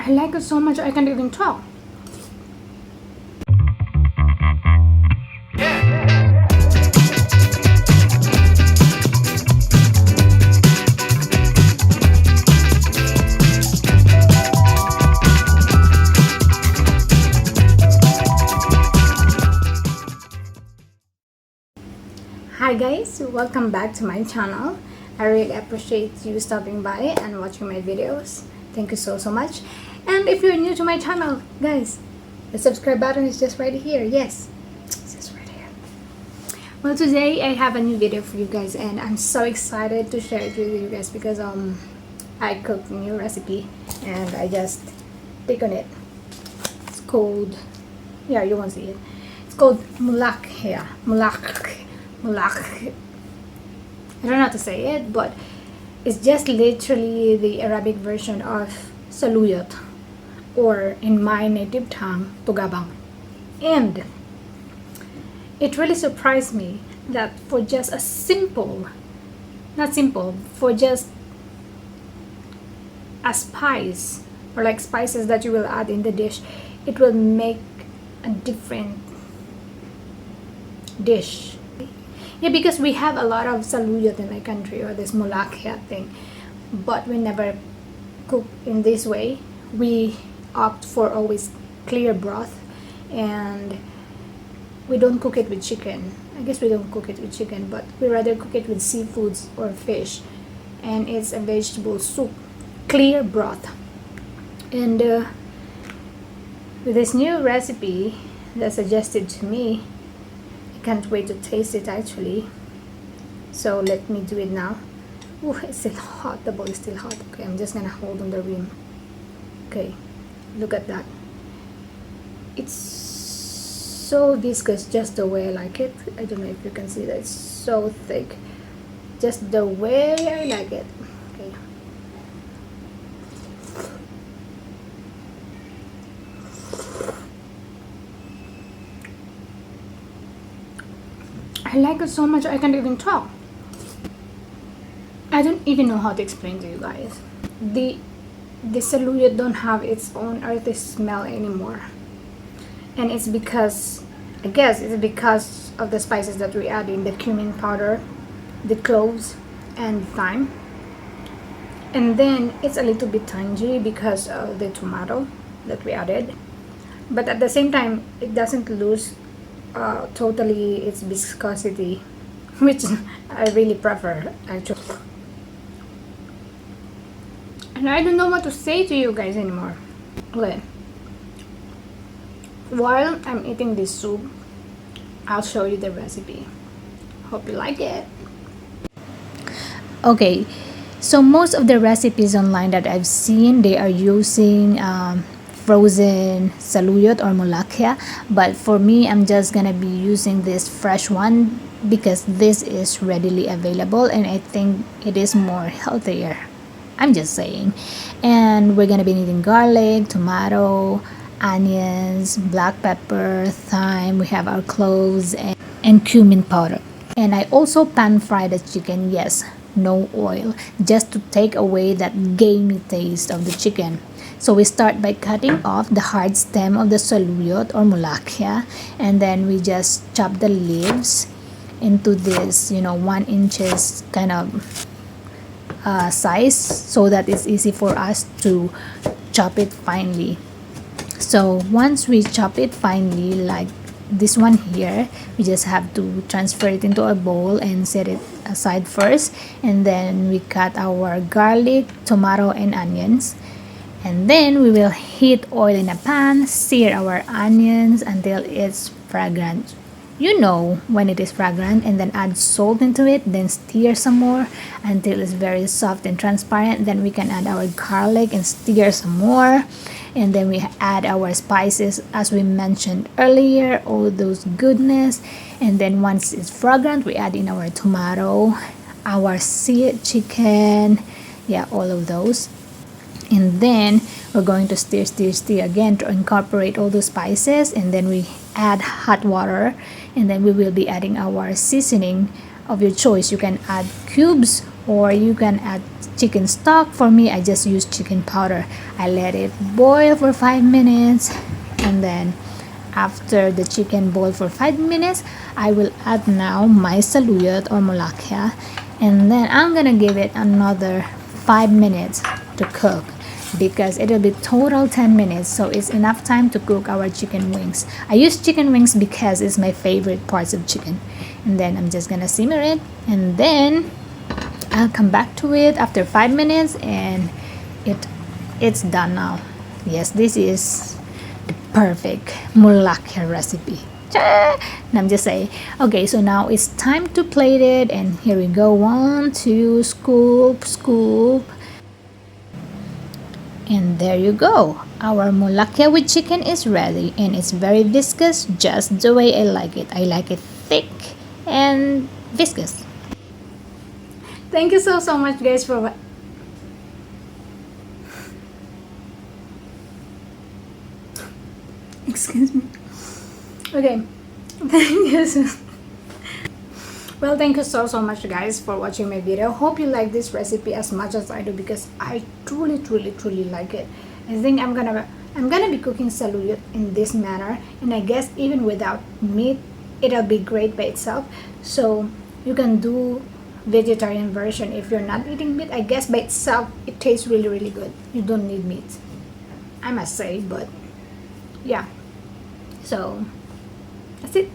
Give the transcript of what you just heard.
I like it so much I can't even talk. Hi guys, welcome back to my channel. I really appreciate you stopping by and watching my videos. Thank you so much. And if you're new to my channel, guys, the subscribe button is just right here. Yes, it's just right here. Well, today I have a new video for you guys and I'm so excited to share it with you guys because I cooked a new recipe and I just take on it. It's called, yeah, you won't see it. It's called molakhia. I don't know how to say it, but it's just literally the Arabic version of saluyot, or in my native tongue, tugabang. And it really surprised me that for just a simple, not simple, for just a spice, or like spices that you will add in the dish, it will make a different dish. Yeah, because we have a lot of saluyot in my country, or this molakhia thing, but we never cook in this way. We opt for always clear broth, and we don't cook it with chicken. I guess we don't cook it with chicken, but we rather cook it with seafoods or fish, and it's a vegetable soup, clear broth. And with this new recipe that's suggested to me, can't wait to taste it actually. So let me do it now. Oh, it's still hot. The bowl is still hot. Okay, I'm just gonna hold on the rim. Okay, look at that. It's so viscous, just the way I like it. I don't know if you can see that. It's so thick, just the way I like it. Okay. I like it so much I can't even talk. I don't even know how to explain to you guys. The saluyot don't have its own earthy smell anymore. And it's because, I guess it's because of the spices that we add in, the cumin powder, the cloves, and thyme. And then it's a little bit tangy because of the tomato that we added. But at the same time, it doesn't lose totally its viscosity, which I really prefer actually. And I don't know what to say to you guys anymore. Okay, while I'm eating this soup, I'll show you the recipe. Hope you like it. Okay, so most of the recipes online that I've seen, they are using frozen saluyot or molakhia, but for me, I'm just gonna be using this fresh one because this is readily available and I think it is more healthier. I'm just saying. And we're gonna be needing garlic, tomato, onions, black pepper, thyme. We have our cloves and cumin powder. And I also pan fry the chicken. Yes, no oil, just to take away that gamey taste of the chicken. So we start by cutting off the hard stem of the saluyot or molakhia, and then we just chop the leaves into this 1 inches kind of size, so that it's easy for us to chop it finely. So once we chop it finely, like this one here, we just have to transfer it into a bowl and set it aside first, and then we cut our garlic, tomato, and onions. And then we will heat oil in a pan, sear our onions until it's fragrant. You know when it is fragrant, and then add salt into it, then stir some more until it's very soft and transparent. Then we can add our garlic and stir some more. And then we add our spices as we mentioned earlier, all those goodness. And then once it's fragrant, we add in our tomato, our seared chicken, yeah, all of those. And then we're going to stir again to incorporate all those spices, and then we add hot water, and then we will be adding our seasoning of your choice. You can add cubes or you can add chicken stock. For me, I just use chicken powder. I let it boil for 5 minutes, and then after the chicken boil for 5 minutes, I will add now my saluyot or molakhia, and then I'm gonna give it another 5 minutes to cook because it'll be total 10 minutes, so it's enough time to cook our chicken wings. I use chicken wings because it's my favorite parts of chicken. And then I'm just gonna simmer it, and then I'll come back to it after 5 minutes, and it's done now. Yes, this is the perfect molakhia recipe. And I'm just saying. Okay, so now it's time to plate it, and here we go. 1, 2, scoop, scoop. And there you go. Our molakhia with chicken is ready, and it's very viscous, just the way I like it. I like it thick and viscous. Thank you so much guys for excuse me. Okay. Thank you well, thank you so much guys for watching my video. Hope you like this recipe as much as I do, because I truly like it. I think I'm gonna be cooking saluyot in this manner, and I guess even without meat it'll be great by itself. So you can do vegetarian version if you're not eating meat. I guess by itself it tastes really good. You don't need meat, I must say. But yeah, so that's it.